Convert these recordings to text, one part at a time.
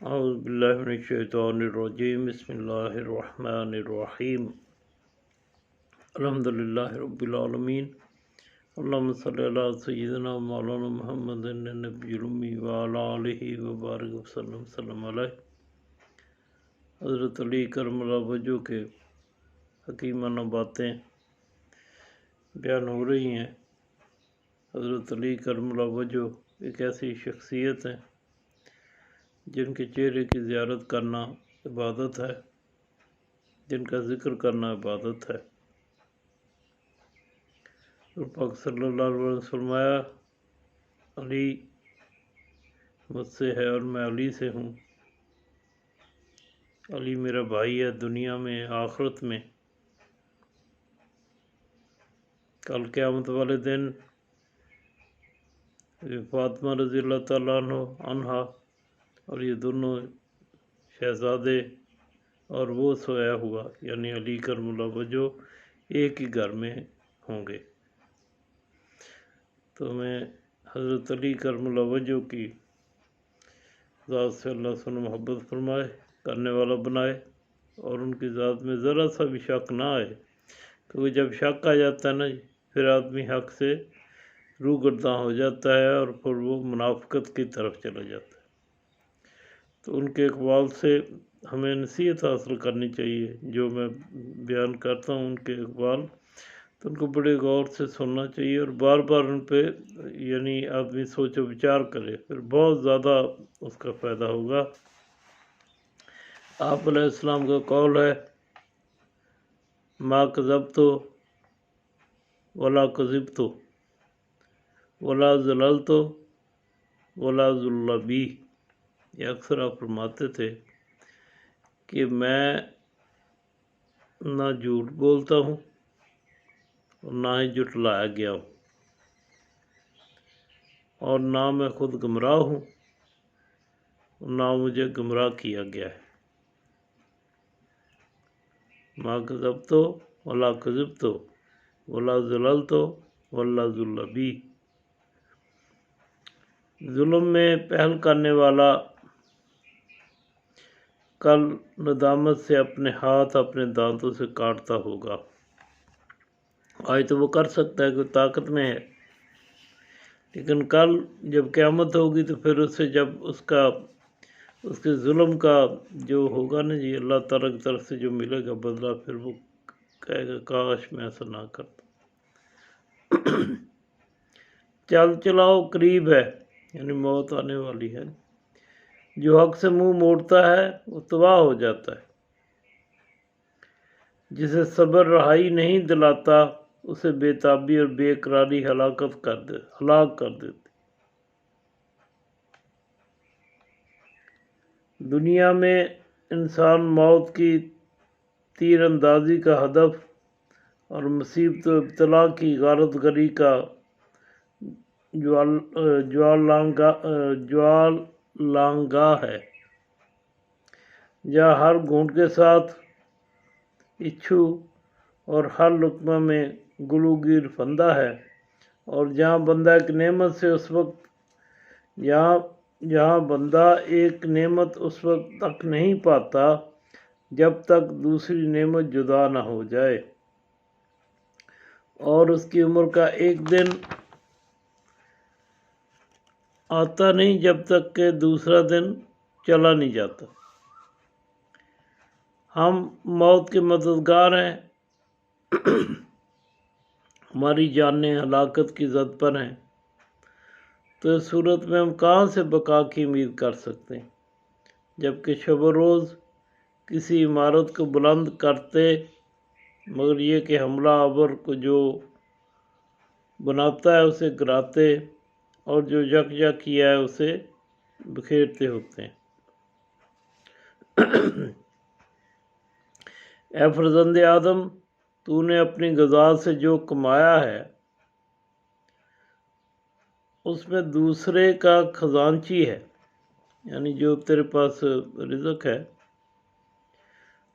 اعوذ باللہ من الشیطان الرجیم بسم اللہ الرحمن الرحیم الحمد للہ رب العالمین اللہم صلی علی سیدنا مولانا محمد النبی الامی وعلی آلہ وبارک وسلم سلم علیہ۔ حضرت علی کرم اللہ وجہ کے حکیمانہ باتیں بیان ہو رہی ہیں۔ حضرت علی کرم اللہ وجہ ایک ایسی شخصیت ہیں جن کے چہرے کی زیارت کرنا عبادت ہے، جن کا ذکر کرنا عبادت ہے۔ اور پاک صلی اللہ علیہ وسلم فرمایا، علی مجھ سے ہے اور میں علی سے ہوں۔ علی میرا بھائی ہے دنیا میں آخرت میں۔ کل قیامت والے دن فاطمہ رضی اللہ تعالیٰ عنہا اور یہ دونوں شہزادے اور وہ سویا ہوا یعنی علی کرم اللہ وجہ ایک ہی گھر میں ہوں گے۔ تو میں حضرت علی کرم اللہ وجہ کی ذات سے اللہ سے محبت فرمائے، کرنے والا بنائے، اور ان کی ذات میں ذرا سا بھی شک نہ آئے، کیونکہ جب شک آ جاتا ہے نا پھر آدمی حق سے روگرداں ہو جاتا ہے اور پھر وہ منافقت کی طرف چلا جاتا ہے۔ تو ان کے اقوال سے ہمیں نصیحت حاصل کرنی چاہیے۔ جو میں بیان کرتا ہوں ان کے اقوال، تو ان کو بڑے غور سے سننا چاہیے اور بار بار ان پہ یعنی آدمی سوچ و بچار کرے، پھر بہت زیادہ اس کا فائدہ ہوگا۔ آپ علیہ السلام کا قول ہے، ما کذبت ولا کذبت ولا ضللت ولا ضل بی۔ یہ اکثر آپ فرماتے تھے کہ میں نہ جھوٹ بولتا ہوں اور نہ ہی جھٹلایا گیا ہوں، اور نہ میں خود گمراہ ہوں اور نہ مجھے گمراہ کیا گیا ہے۔ ما کذبت ولا کذبت ولا ضللت ولا ضل بی۔ ظلم میں پہل کرنے والا کل ندامت سے اپنے ہاتھ اپنے دانتوں سے کاٹتا ہوگا۔ آج تو وہ کر سکتا ہے کہ طاقت میں ہے، لیکن کل جب قیامت ہوگی تو پھر اس سے جب اس کے ظلم کا جو ہوگا نا جی اللہ تعالیٰ کی طرف سے جو ملے گا بدلہ، پھر وہ کہے گا کاش میں ایسا نہ کرتا۔ چل چلاؤ قریب ہے یعنی موت آنے والی ہے۔ جو حق سے منہ موڑتا ہے وہ تباہ ہو جاتا ہے۔ جسے صبر رہائی نہیں دلاتا اسے بے تابی اور بے قراری ہلاک کر دیتی۔ دنیا میں انسان موت کی تیر اندازی کا ہدف اور مصیبت و ابتلا کی غارت گری کا جوالانگاہ ہے، جہاں ہر گھونٹ کے ساتھ اچھو اور ہر لقمہ میں گلوگیر فندہ ہے، اور جہاں بندہ ایک نعمت اس وقت تک نہیں پاتا جب تک دوسری نعمت جدا نہ ہو جائے، اور اس کی عمر کا ایک دن آتا نہیں جب تک کہ دوسرا دن چلا نہیں جاتا۔ ہم موت کے مددگار ہیں، ہماری جانیں ہلاکت کی زد پر ہیں، تو اس صورت میں ہم کہاں سے بقا کی امید کر سکتے ہیں، جبکہ شب و روز کسی عمارت کو بلند کرتے، مگر یہ کہ حملہ آور کو جو بناتا ہے اسے گراتے اور جو یکجا کیا ہے اسے بکھیرتے ہوتے ہیں۔ اے فرزند آدم، تو نے اپنی غذا سے جو کمایا ہے اس میں دوسرے کا خزانچی ہے، یعنی جو تیرے پاس رزق ہے،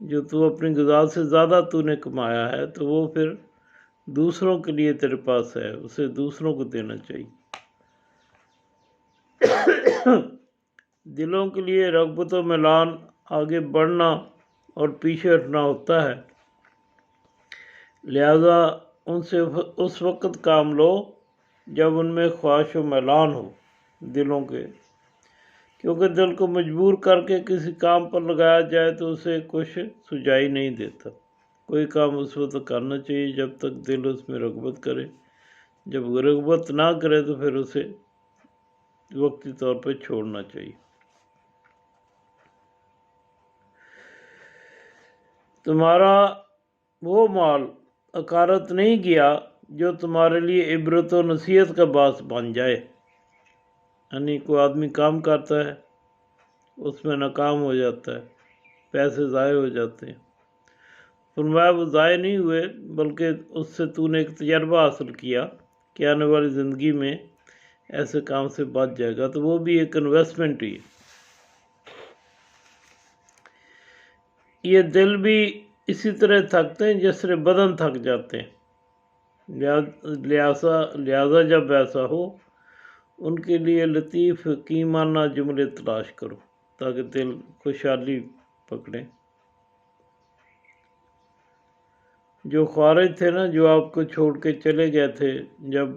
جو تو اپنی غذا سے زیادہ تو نے کمایا ہے تو وہ پھر دوسروں کے لیے تیرے پاس ہے، اسے دوسروں کو دینا چاہیے۔ دلوں کے لیے رغبت و میلان آگے بڑھنا اور پیچھے ہٹنا ہوتا ہے، لہذا ان سے اس وقت کام لو جب ان میں خواہش و میلان ہو دلوں کے، کیونکہ دل کو مجبور کر کے کسی کام پر لگایا جائے تو اسے کچھ سجائی نہیں دیتا۔ کوئی کام اس وقت کرنا چاہیے جب تک دل اس میں رغبت کرے، جب رغبت نہ کرے تو پھر اسے وقتی طور پہ چھوڑنا چاہیے۔ تمہارا وہ مال اکارت نہیں گیا جو تمہارے لیے عبرت و نصیحت کا باعث بن جائے، یعنی کوئی آدمی کام کرتا ہے اس میں ناکام ہو جاتا ہے، پیسے ضائع ہو جاتے ہیں، فرمایا وہ ضائع نہیں ہوئے بلکہ اس سے تو نے ایک تجربہ حاصل کیا کہ آنے والی زندگی میں ایسے کام سے بچ جائے گا، تو وہ بھی ایک انویسٹمنٹ ہی ہے۔ یہ دل بھی اسی طرح تھکتے ہیں جس طرح بدن تھک جاتے ہیں، لہٰذا جب ایسا ہو ان کے لیے لطیف حکیمانہ جملے تلاش کرو تاکہ دل خوشحالی پکڑیں۔ جو خارج تھے نا، جو آپ کو چھوڑ کے چلے گئے تھے، جب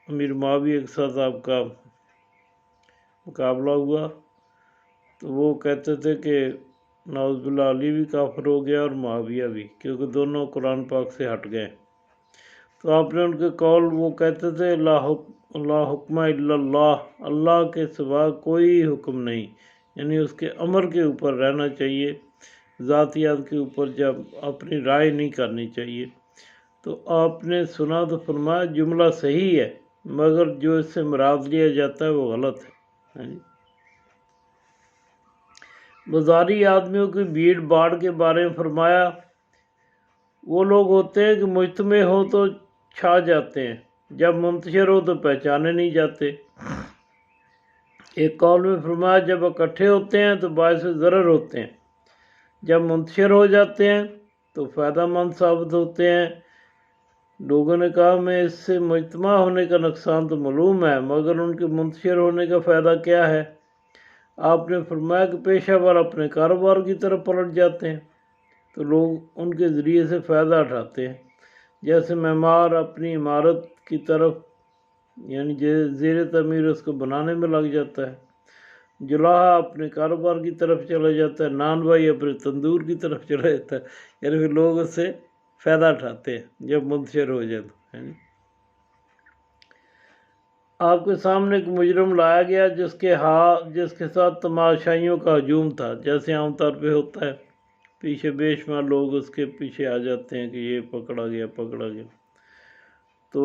امیر معاویہ کے ساتھ آپ کا مقابلہ ہوا تو وہ کہتے تھے کہ نعوذ باللہ علی بھی کافر ہو گیا اور معاویہ بھی، کیونکہ دونوں قرآن پاک سے ہٹ گئے۔ تو آپ نے ان کے قول، وہ کہتے تھے لا حکم الا اللہ، اللہ کے سوا کوئی حکم نہیں، یعنی اس کے امر کے اوپر رہنا چاہیے، ذاتیات کے اوپر جب اپنی رائے نہیں کرنی چاہیے۔ تو آپ نے سنا تو فرمایا جملہ صحیح ہے مگر جو اس سے مراد لیا جاتا ہے وہ غلط ہے۔ بازاری آدمیوں کی بھیڑ باڑ کے بارے میں فرمایا وہ لوگ ہوتے ہیں کہ مجتمع ہو تو چھا جاتے ہیں، جب منتشر ہو تو پہچانے نہیں جاتے۔ ایک قول میں فرمایا جب اکٹھے ہوتے ہیں تو باعث ضرر ہوتے ہیں، جب منتشر ہو جاتے ہیں تو فائدہ مند ثابت ہوتے ہیں۔ لوگوں نے کہا میں اس سے مجتمع ہونے کا نقصان تو معلوم ہے مگر ان کے منتشر ہونے کا فائدہ کیا ہے؟ آپ نے فرمایا کہ پیشہ ور اپنے کاروبار کی طرف پلٹ جاتے ہیں تو لوگ ان کے ذریعے سے فائدہ اٹھاتے ہیں، جیسے معمار اپنی عمارت کی طرف یعنی زیر تعمیر اس کو بنانے میں لگ جاتا ہے، جلاحہ اپنے کاروبار کی طرف چلا جاتا ہے، نان بھائی اپنے تندور کی طرف چلا جاتا ہے، یعنی پھر لوگ اس سے فائدہ اٹھاتے ہیں جب منتشر ہو جائے تو۔ آپ کے سامنے ایک مجرم لایا گیا جس کے ساتھ تماشائیوں کا ہجوم تھا، جیسے عام طور پہ ہوتا ہے، پیچھے بے شمار لوگ اس کے پیچھے آ جاتے ہیں کہ یہ پکڑا گیا۔ تو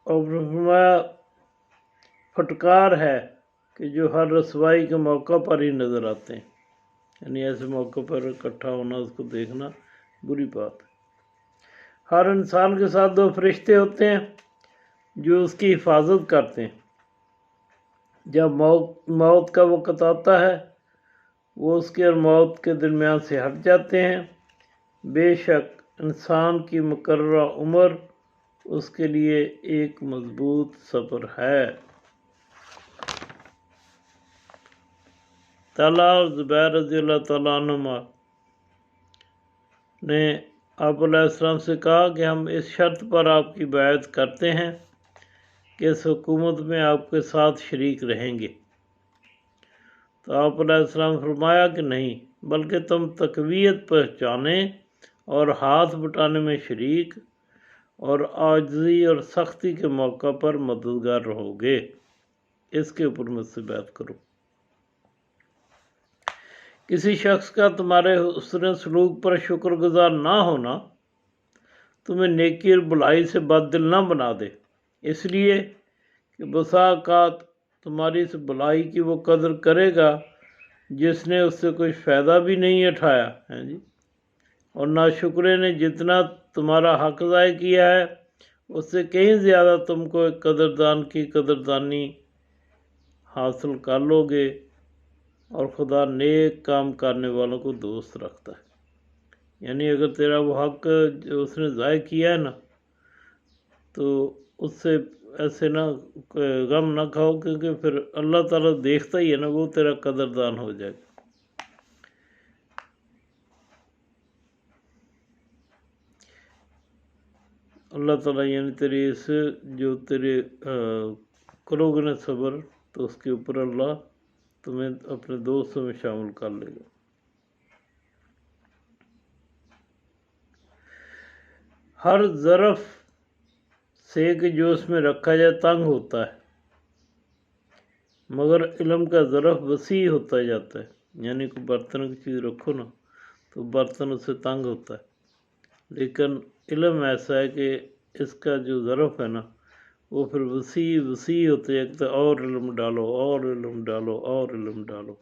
آپ نے فرمایا پھٹکار ہے کہ جو ہر رسوائی کے موقع پر ہی نظر آتے ہیں، یعنی ایسے موقع پر اکٹھا ہونا، اس کو دیکھنا بری بات ہے۔ ہر انسان کے ساتھ دو فرشتے ہوتے ہیں جو اس کی حفاظت کرتے ہیں، جب موت کا وقت آتا ہے وہ اس کے اور موت کے درمیان سے ہٹ جاتے ہیں، بے شک انسان کی مقررہ عمر اس کے لیے ایک مضبوط صبر ہے۔ طلحہ اور زبیر رضی اللہ تعالیٰ عنہما نے آپ علیہ السلام سے کہا کہ ہم اس شرط پر آپ کی بیعت کرتے ہیں کہ اس حکومت میں آپ کے ساتھ شریک رہیں گے۔ تو آپ علیہ السلام فرمایا کہ نہیں، بلکہ تم تقویت پہچانے اور ہاتھ بٹانے میں شریک اور عاجزی اور سختی کے موقع پر مددگار رہو گے، اس کے اوپر مجھ سے بیعت کرو۔ کسی شخص کا تمہارے حسن سلوک پر شکر گزار نہ ہونا تمہیں نیکی اور بلائی سے بد دل نہ بنا دے، اس لیے کہ بسا اوقات تمہاری اس بلائی کی وہ قدر کرے گا جس نے اس سے کچھ فائدہ بھی نہیں اٹھایا ہے اور ناشکرے نے جتنا تمہارا حق ضائع کیا ہے اس سے کہیں زیادہ تم کو ایک قدردان کی قدردانی حاصل کر لو گے، اور خدا نیک کام کرنے والوں کو دوست رکھتا ہے۔ یعنی اگر تیرا وہ حق جو اس نے ضائع کیا ہے نا تو اس سے ایسے نہ غم نہ کھاؤ، کیونکہ پھر اللہ تعالیٰ دیکھتا ہی ہے نا، وہ تیرا قدردان ہو جائے گا۔ اللہ تعالیٰ یعنی تیری اس جو تیرے کرو گے نا صبر، تو اس کے اوپر اللہ تمہیں اپنے دوستوں میں شامل کر لے گا۔ ہر ظرف سے کہ جو اس میں رکھا جائے تنگ ہوتا ہے، مگر علم کا ظرف وسیع ہوتا جاتا ہے۔ یعنی کوئی برتن کی چیز رکھو نا تو برتن اس سے تنگ ہوتا ہے، لیکن علم ایسا ہے کہ اس کا جو ظرف ہے نا وہ پھر وسیع ہوتے جاتا ہے، اور علم ڈالو اور علم ڈالو اور علم ڈالو۔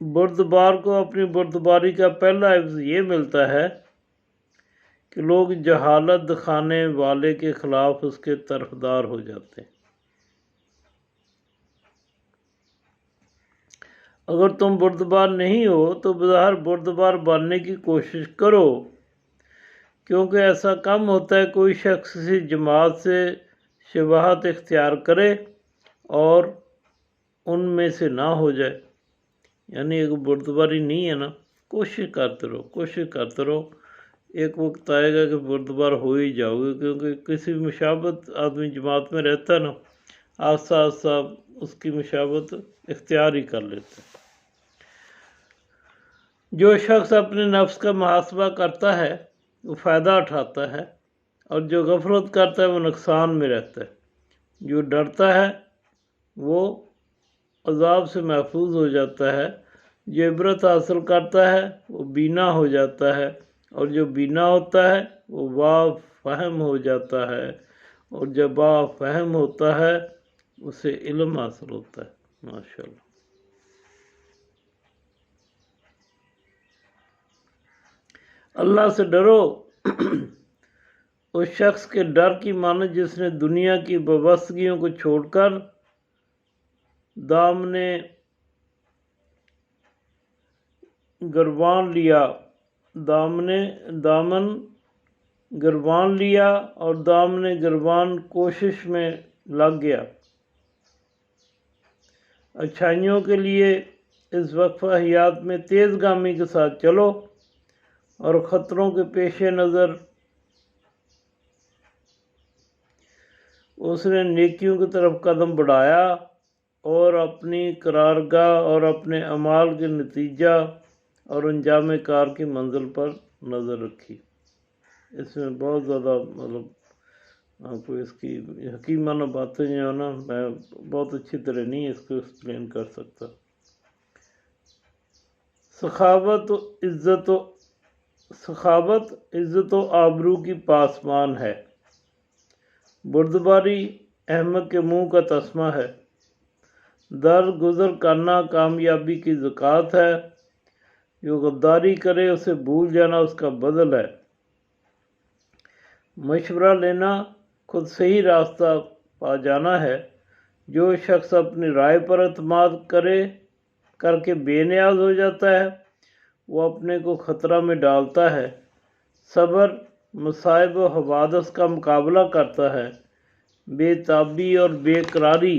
بردبار کو اپنی بردباری کا پہلا عفظ یہ ملتا ہے کہ لوگ جہالت دکھانے والے کے خلاف اس کے طرفدار ہو جاتے ہیں۔ اگر تم بردبار نہیں ہو تو بظاہر بردبار بننے کی کوشش کرو، کیونکہ ایسا کم ہوتا ہے کوئی شخص کسی جماعت سے شباہت اختیار کرے اور ان میں سے نہ ہو جائے۔ یعنی ایک بردباری نہیں ہے نا، کوشش کرتے رہو، ایک وقت آئے گا کہ بردبار ہو ہی جاؤ گے، کیونکہ کسی مشابت آدمی جماعت میں رہتا ہے نا، آہستہ آہستہ اس کی مشابت اختیار ہی کر لیتا ہے۔ جو شخص اپنے نفس کا محاسبہ کرتا ہے وہ فائدہ اٹھاتا ہے، اور جو غفلت کرتا ہے وہ نقصان میں رہتا ہے۔ جو ڈرتا ہے وہ عذاب سے محفوظ ہو جاتا ہے، جو عبرت حاصل کرتا ہے وہ بینا ہو جاتا ہے، اور جو بینا ہوتا ہے وہ با فہم ہو جاتا ہے، اور جب با فہم ہوتا ہے اسے علم حاصل ہوتا ہے۔ ماشاءاللہ۔ اللہ سے ڈرو، اس شخص کے ڈر کی مانند جس نے دنیا کی وابستگیوں کو چھوڑ کر دامن گروان لیا اور دامن گروان کوشش میں لگ گیا۔ اچھائیوں کے لیے اس وقفہ حیات میں تیز گامی کے ساتھ چلو، اور خطروں کے پیش نظر اس نے نیکیوں کی طرف قدم بڑھایا اور اپنی قرارگاہ اور اپنے اعمال کے نتیجہ اور انجام کار کی منزل پر نظر رکھی۔ اس میں بہت زیادہ آپ کو اس کی حکیمانہ باتیں جو ہیں نا، میں بہت اچھی طرح نہیں اس کو ایکسپلین کر سکتا۔ سخاوت عزت و آبرو کی پاسمان ہے، بردباری احمق کے منہ کا تسمہ ہے، درگزر کرنا کامیابی کی زکوٰۃ ہے، جو غداری کرے اسے بھول جانا اس کا بدل ہے۔ مشورہ لینا خود صحیح راستہ پا جانا ہے، جو شخص اپنی رائے پر اعتماد کر کے بے نیاز ہو جاتا ہے وہ اپنے کو خطرہ میں ڈالتا ہے۔ صبر مصائب و حوادث کا مقابلہ کرتا ہے، بے تابی اور بے قراری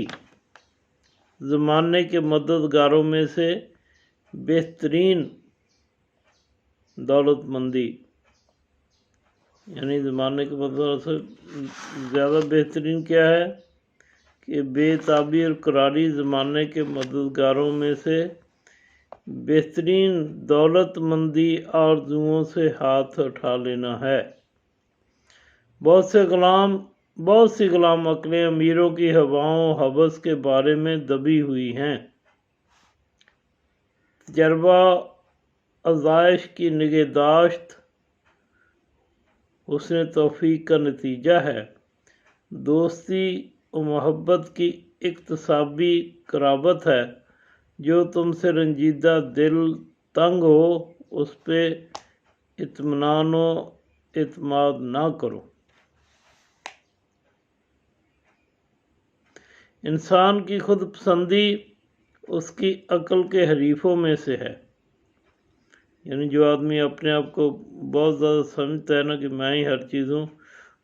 زمانے کے مددگاروں میں سے بہترین دولت مندی، یعنی زمانے کے مدد سے زیادہ بہترین کیا ہے کہ بے تابی اور قراری زمانے کے مددگاروں میں سے بہترین دولت مندی آرزوؤں سے ہاتھ اٹھا لینا ہے۔ بہت سی غلام عقلیں امیروں کی ہواؤں حوث کے بارے میں دبی ہوئی ہیں۔ تجربہ آزمائش کی نگہداشت حسن توفیق کا نتیجہ ہے۔ دوستی و محبت کی اکتسابی قرابت ہے۔ جو تم سے رنجیدہ دل تنگ ہو اس پہ اطمینان و اعتماد نہ کرو۔ انسان کی خود پسندی اس کی عقل کے حریفوں میں سے ہے۔ یعنی جو آدمی اپنے آپ کو بہت زیادہ سمجھتا ہے نا کہ میں ہی ہر چیز ہوں،